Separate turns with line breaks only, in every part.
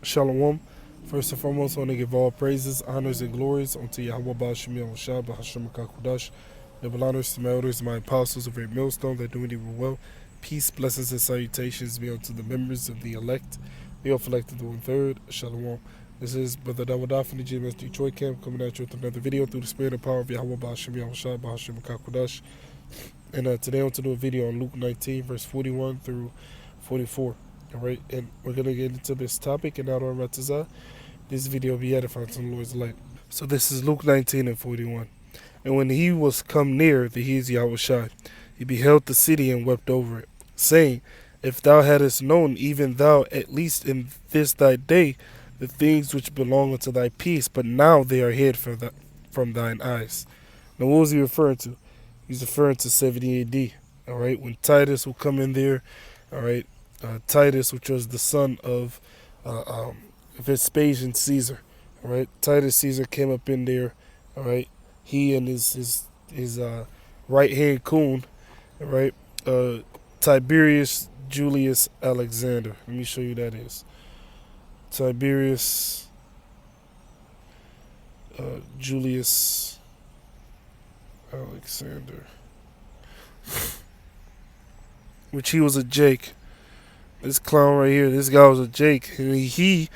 Shalom. First and foremost, I want to give all praises, honors, and glories unto YAHAWAH YAHAWASHI, Bahasham Kakudash. Double honors to my elders, my apostles of Great Milestone, that doing evil well. Peace, blessings, and salutations be unto the members of the elect, the elect of the 1/3. Shalom. This is Brother Dawadah from the GMS Detroit camp coming at you with another video through the spirit and power of YAHAWAH YAHAWASHI, Bahasham Kakudash. And today I want to do a video on Luke 19, verse 41 through 44. All right, and we're going to get into this topic, and out on RAWCHAA, this video will be edifying to the Lord's light. So this is Luke 19 and 41. And when he was come near, he is Yahawashi, he beheld the city and wept over it, saying, If thou hadst known, even thou, at least in this thy day, the things which belong unto thy peace, but now they are hid from thine eyes. Now what was he referring to? He's referring to 70 AD, all right, when Titus will come in there, all right, Titus, which was the son of Vespasian Caesar, all right. Titus Caesar came up in there, all right. He and his right hand coon, all right. Tiberius Julius Alexander. Let me show you who that is. Tiberius Julius Alexander, which he was a Jake. This clown right here, this guy was a Jake, and he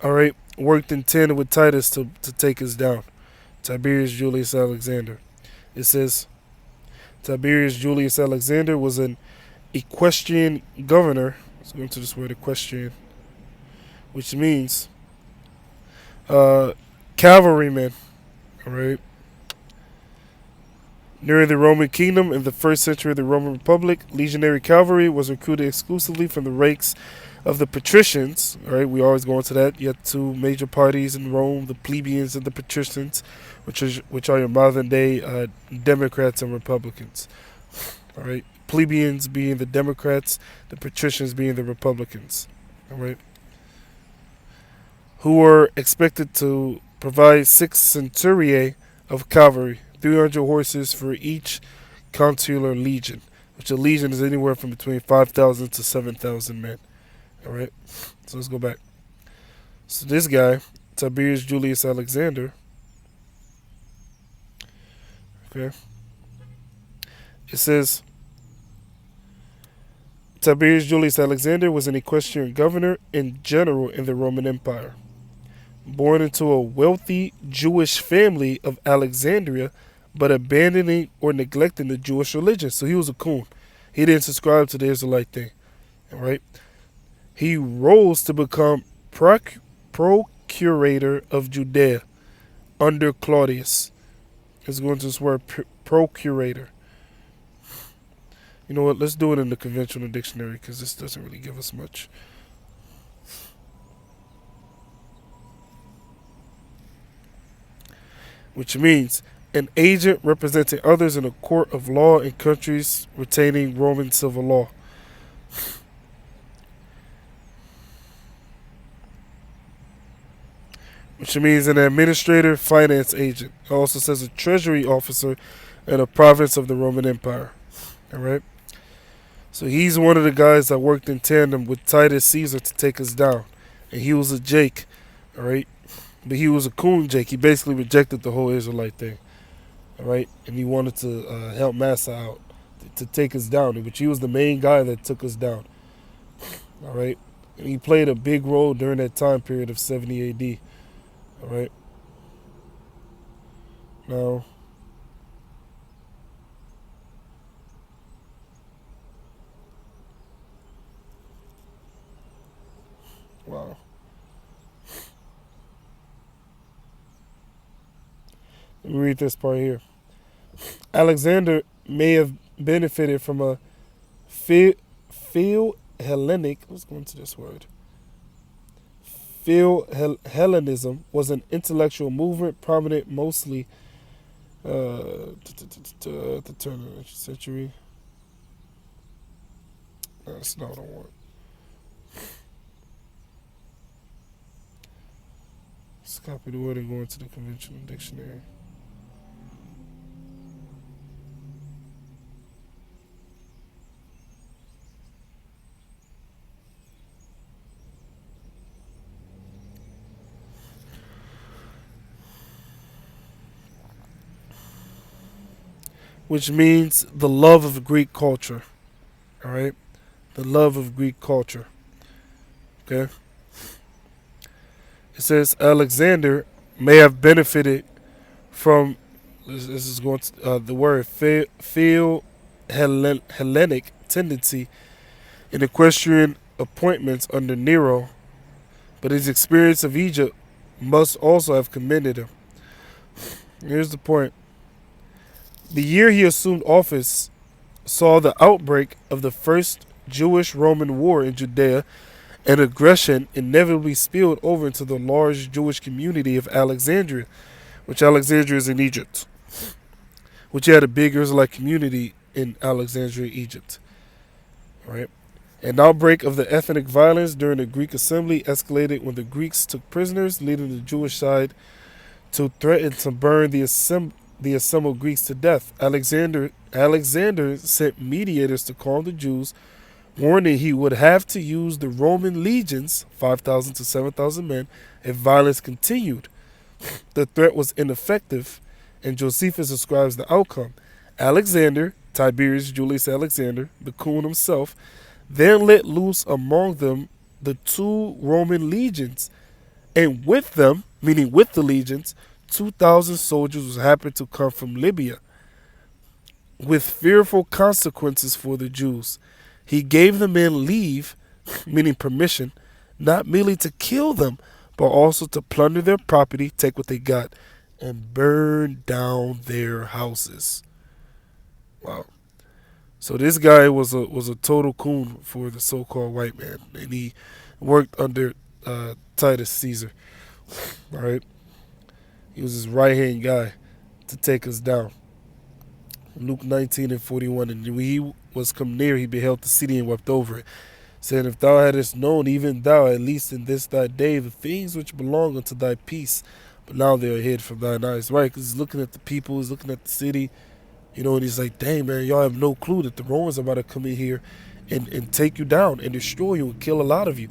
all right, worked in tandem with Titus to take us down. Tiberius Julius Alexander. It says Tiberius Julius Alexander was an equestrian governor. Let's go into this word equestrian, which means cavalryman. All right. During the Roman kingdom in the first century of the Roman Republic, legionary cavalry was recruited exclusively from the ranks of the patricians. All right, we always go into that. You have two major parties in Rome: the plebeians and the patricians, which are your modern day Democrats and Republicans. All right, plebeians being the Democrats, the patricians being the Republicans. All right, who were expected to provide 6 centuriae of cavalry, 300 horses for each consular legion, which a legion is anywhere from between 5,000 to 7,000 men. All right, so let's go back. So this guy, Tiberius Julius Alexander, okay, it says Tiberius Julius Alexander was an equestrian governor and general in the Roman Empire. Born into a wealthy Jewish family of Alexandria, but abandoning or neglecting the Jewish religion. So he was a coon. He didn't subscribe to the Israelite thing. All right. He rose to become procurator of Judea under Claudius. Let's go into this word procurator. You know what? Let's do it in the conventional dictionary because this doesn't really give us much. Which means an agent representing others in a court of law in countries retaining Roman civil law. Which means an administrator, finance agent. It also says a treasury officer in a province of the Roman Empire. All right. So he's one of the guys that worked in tandem with Titus Caesar to take us down. And he was a Jake. All right. But he was a coon Jake. He basically rejected the whole Israelite thing. All right. And he wanted to help Massa out to take us down. Which he was the main guy that took us down. All right. And he played a big role during that time period of 70 AD. All right. Now, wow. Let me read this part here. Alexander may have benefited from a Phil-Hellenic. Let's go into this word. Phil-Hellenism was an intellectual movement prominent mostly at the turn of the century. That's not what I want. Let's copy the word and go into the conventional dictionary. which means the love of Greek culture. All right, the love of Greek culture. Okay. It says Alexander may have benefited from this is going to, the word phil Hellenic tendency in equestrian appointments under Nero, but his experience of Egypt must also have commended him. Here's the point. The year he assumed office saw the outbreak of the first Jewish-Roman war in Judea, and aggression inevitably spilled over into the large Jewish community of Alexandria, which Alexandria is in Egypt, which had a big Israelite community in Alexandria, Egypt. All right. An outbreak of the ethnic violence during the Greek assembly escalated when the Greeks took prisoners, leading the Jewish side to threaten to burn the assembled Greeks to death. Alexander sent mediators to calm the Jews, warning he would have to use the Roman legions, 5,000 to 7,000 men, if violence continued. The threat was ineffective, and Josephus describes the outcome. Alexander, Tiberius Julius Alexander, the coon himself, then let loose among them the 2 Roman legions, and with them, meaning with the legions, 2,000 soldiers happened to come from Libya, with fearful consequences for the Jews. He gave the men leave, meaning permission, not merely to kill them, but also to plunder their property, take what they got, and burn down their houses. Wow. So this guy was a total coon for the so-called white man, and he worked under Titus Caesar. All right. He was his right-hand guy to take us down. Luke 19:41, and when he was come near, he beheld the city and wept over it, saying, if thou hadst known, even thou, at least in this thy day, the things which belong unto thy peace, but now they are hid from thine eyes. Right, because he's looking at the people, he's looking at the city, and he's like, dang, man, y'all have no clue that the Romans are about to come in here and take you down and destroy you and kill a lot of you.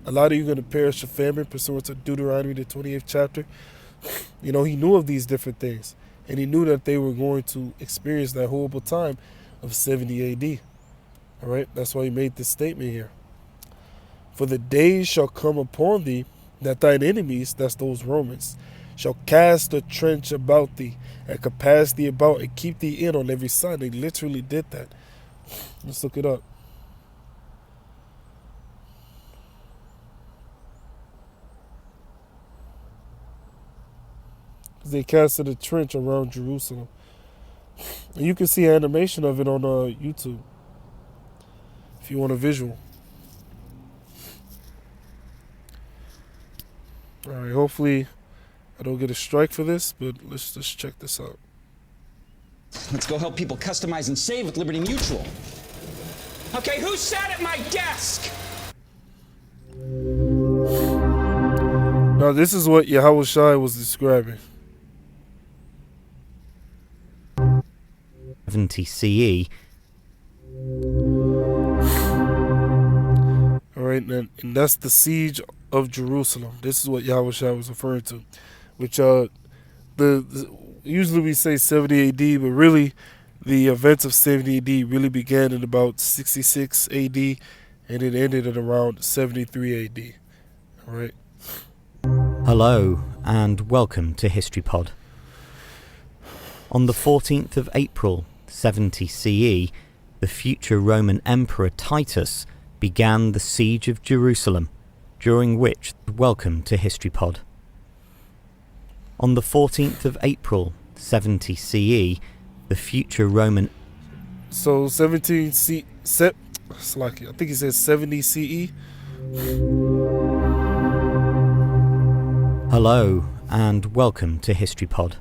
A lot of you are going to perish of famine, pursuant to Deuteronomy, the 28th chapter. He knew of these different things. And he knew that they were going to experience that horrible time of 70 AD. All right, that's why he made this statement here. For the days shall come upon thee that thine enemies, that's those Romans, shall cast a trench about thee and compass thee about and keep thee in on every side. They literally did that. Let's look it up. They casted a trench around Jerusalem. And you can see an animation of it on YouTube if you want a visual. All right, hopefully I don't get a strike for this, but let's just check this out.
Let's go help people customize and save with Liberty Mutual. Okay, who sat at my desk?
Now this is what YAHAWASHI was describing.
70 CE.
All right, and that's the siege of Jerusalem. This is what YAHAWASHI was referring to, which usually we say 70 AD, but really the events of 70 AD really began in about 66 AD, and it ended at around 73 AD. All right.
Hello and welcome to History Pod. On the 14th of April 70 CE, the future Roman Emperor Titus began the siege of Jerusalem, during which, welcome to History Pod. On the 14th of April 70 CE, the future Roman...
So 17 C... I think he says 70 CE.
Hello and welcome to History Pod.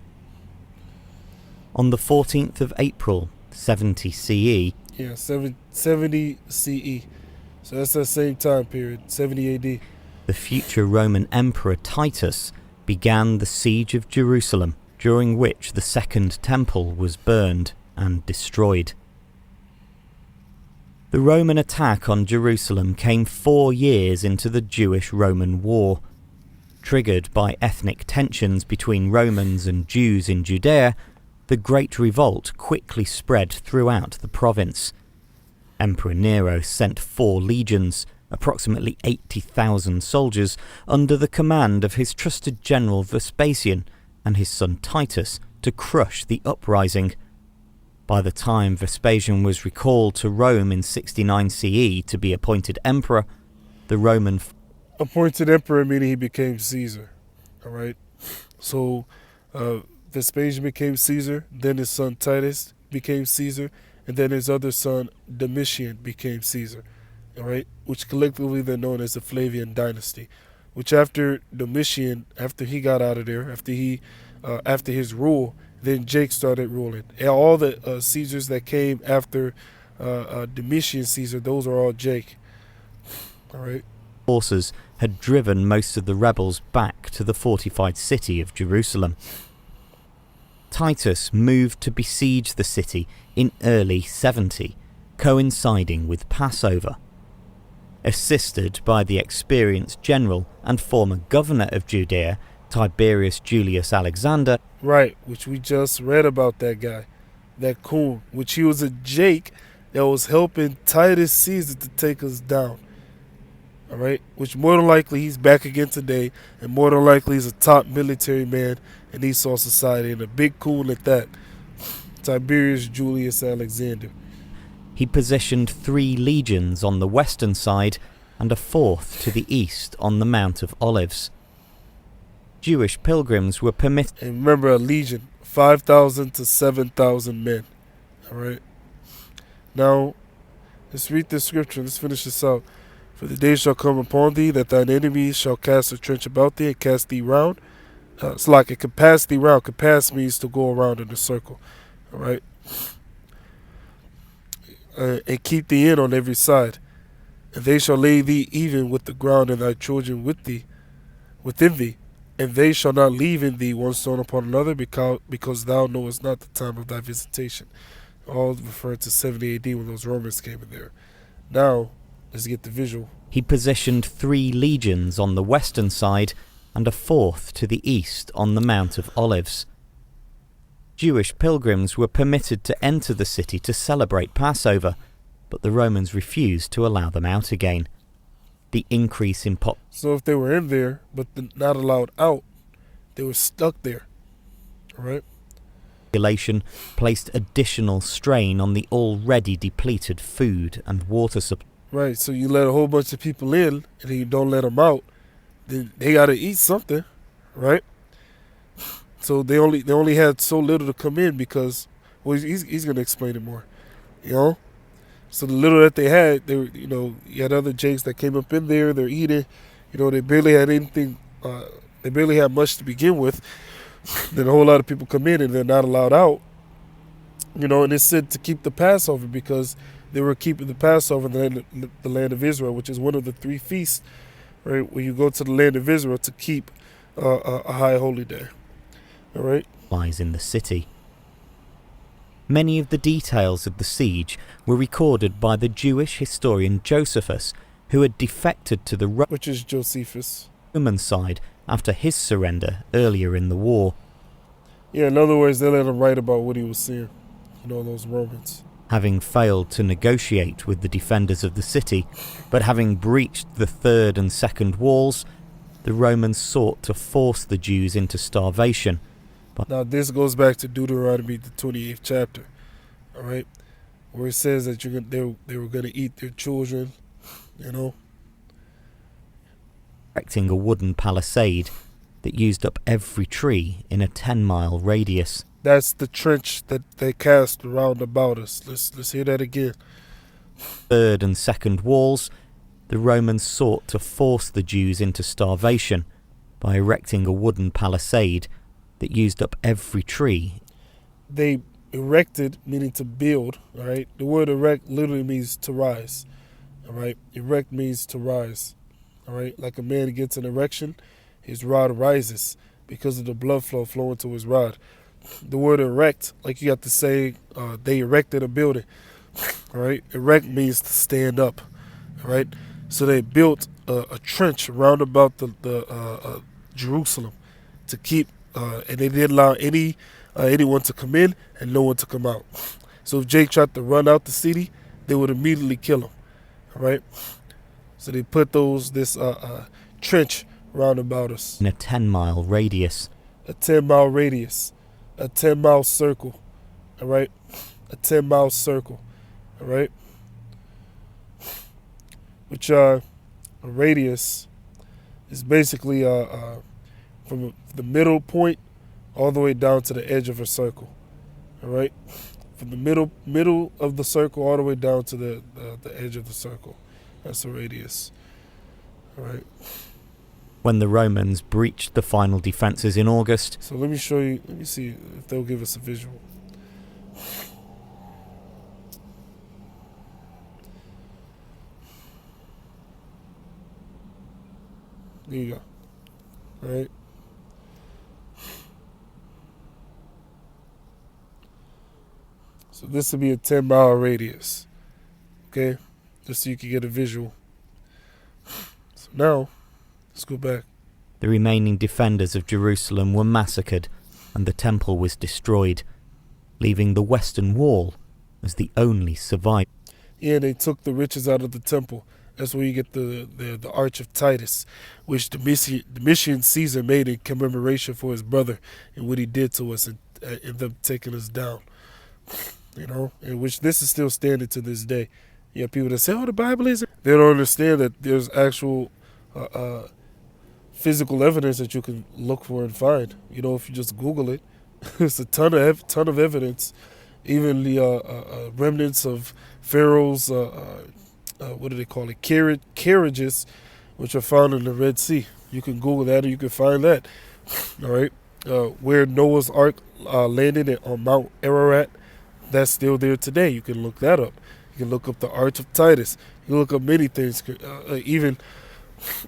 On the 14th of April 70 CE...
Yeah, 70 CE. So that's that same time period, 70 AD.
The future Roman Emperor Titus began the siege of Jerusalem, during which the Second Temple was burned and destroyed. The Roman attack on Jerusalem came 4 years into the Jewish-Roman War. Triggered by ethnic tensions between Romans and Jews in Judea, the Great Revolt quickly spread throughout the province. Emperor Nero sent 4 legions, approximately 80,000 soldiers, under the command of his trusted general Vespasian and his son Titus to crush the uprising. By the time Vespasian was recalled to Rome in 69 CE to be appointed emperor, the Roman...
Appointed emperor meaning he became Caesar. All right. So Vespasian became Caesar, then his son Titus became Caesar, and then his other son Domitian became Caesar. All right, which collectively they're known as the Flavian dynasty. Which after Domitian, after he got out of there, after his rule, then Jake started ruling. And all the Caesars that came after Domitian Caesar, those are all Jake. All right.
Forces had driven most of the rebels back to the fortified city of Jerusalem. Titus moved to besiege the city in early 70, coinciding with Passover. Assisted by the experienced general and former governor of Judea, Tiberius Julius Alexander.
Right, which we just read about that guy, that coon, which he was a Jake that was helping Titus Caesar to take us down. All right, which more than likely he's back again today, and more than likely he's a top military man in Esau society, and a big coon at that. Tiberius Julius Alexander.
He positioned 3 legions on the western side and a 4th to the east on the Mount of Olives. Jewish pilgrims were permitted...
And remember, a legion, 5,000 to 7,000 men. All right. Now, let's read this scripture. Let's finish this out. For the day shall come upon thee that thine enemies shall cast a trench about thee and cast thee round. It's like it can pass thee round. Compass means to go around in a circle. All right. And keep thee in on every side. And they shall lay thee even with the ground and thy children within thee. And they shall not leave in thee one stone upon another, because thou knowest not the time of thy visitation. All referring to 70 AD when those Romans came in there. Now, let's get the visual.
He positioned 3 legions on the western side and a 4th to the east on the Mount of Olives. Jewish pilgrims were permitted to enter the city to celebrate Passover, but the Romans refused to allow them out again. The increase in
So if they were in there, but not allowed out, they were stuck there. All right?
population placed additional strain on the already depleted food and water supply.
Right, so you let a whole bunch of people in, and then you don't let them out, then they got to eat something, right? So they only had so little to come in because, well, he's going to explain it more, you know? So the little that they had, they were, you had other jakes that came up in there, they're eating, they barely had anything, they barely had much to begin with. Then a whole lot of people come in and they're not allowed out, and it's said to keep the Passover because they were keeping the Passover in the land of Israel, which is one of the 3 feasts, right, where you go to the land of Israel to keep a high holy day. All right?
Lies in the city. Many of the details of the siege were recorded by the Jewish historian Josephus, who had defected to the
which is Josephus.
Roman side after his surrender earlier in the war.
Yeah, in other words, they let him write about what he was seeing, those Romans.
Having failed to negotiate with the defenders of the city, but having breached the third and second walls, the Romans sought to force the Jews into starvation.
Now this goes back to Deuteronomy, the 28th chapter, all right, where it says that they were going to eat their children,
Erecting a wooden palisade that used up every tree in a 10-mile radius.
That's the trench that they cast around about us. Let's hear that again.
Third and second walls, the Romans sought to force the Jews into starvation by erecting a wooden palisade that used up every tree.
They erected, meaning to build, all right? The word erect literally means to rise, all right? Erect means to rise, all right? Like a man gets an erection, his rod rises because of the blood flow flowing to his rod. The word erect, like you have to say, they erected a building, all right? Erect means to stand up, all right? So they built a trench round about the Jerusalem to keep and they didn't allow anyone to come in and no one to come out. So if Jake tried to run out the city, they would immediately kill him. All right. So they put this trench round about us.
In a 10-mile radius.
A 10-mile radius. A 10-mile circle. All right. A 10-mile circle. All right. Which a radius is basically from the middle point all the way down to the edge of a circle. All right. From the middle of the circle all the way down to the edge of the circle. That's the radius. All right.
When the Romans breached the final defences in August.
So let me show you. Let me see if they'll give us a visual. There you go. All right. So this would be a 10-mile radius. Okay. Just so you can get a visual. So now, let's go back.
The remaining defenders of Jerusalem were massacred and the temple was destroyed, leaving the western wall as the only survivor.
Yeah, they took the riches out of the temple. That's where you get the Arch of Titus, which Domitian Caesar made in commemoration for his brother and what he did to us and them taking us down. You know, and which this is still standing to this day. You have people that say, oh, the Bible isn't. They don't understand that there's actual physical evidence that you can look for and find. You know, if you just Google it, there's a ton of evidence. Even the remnants of Pharaoh's, what do they call it, carriages, which are found in the Red Sea. You can Google that and you can find that. All right. Where Noah's Ark landed on Mount Ararat, that's still there today. You can look that up. You can look up the Arch of Titus. You can look up many things. Even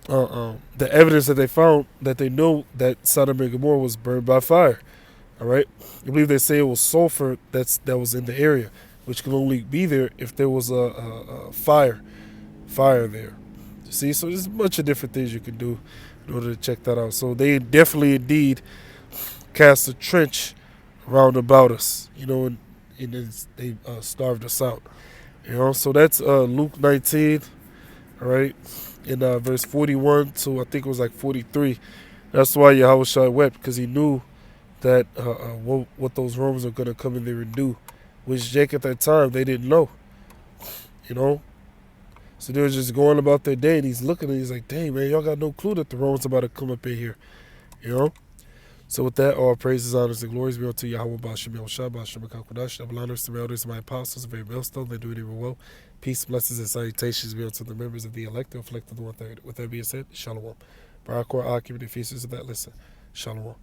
the evidence that they found that they know that Sodom and Gomorrah was burned by fire. All right. I believe they say it was sulfur that was in the area, which can only be there if there was a fire there. See, so there's a bunch of different things you can do in order to check that out. So they definitely indeed cast a trench round about us, you know, and they starved us out. You know, so that's Luke 19, all right, in verse 41 to I think it was like 43. That's why Yahawashi wept, because he knew that what those Romans are going to come in there and do, which Jake at that time, they didn't know, you know. So they were just going about their day, and he's looking and he's like, dang, man, y'all got no clue that the Romans are about to come up in here, you know. So with that, all praises, honors, and glories be unto YAHAWAH, SHAM, QADASAH, double honors to my elders and my apostles, Great Milestone, they do it even well. Peace, blessings, and salutations be unto the members of the elect, and reflect on the one third. With that being said, Shalom. RAWCHAA, keep the feasts of that listen. Shalom.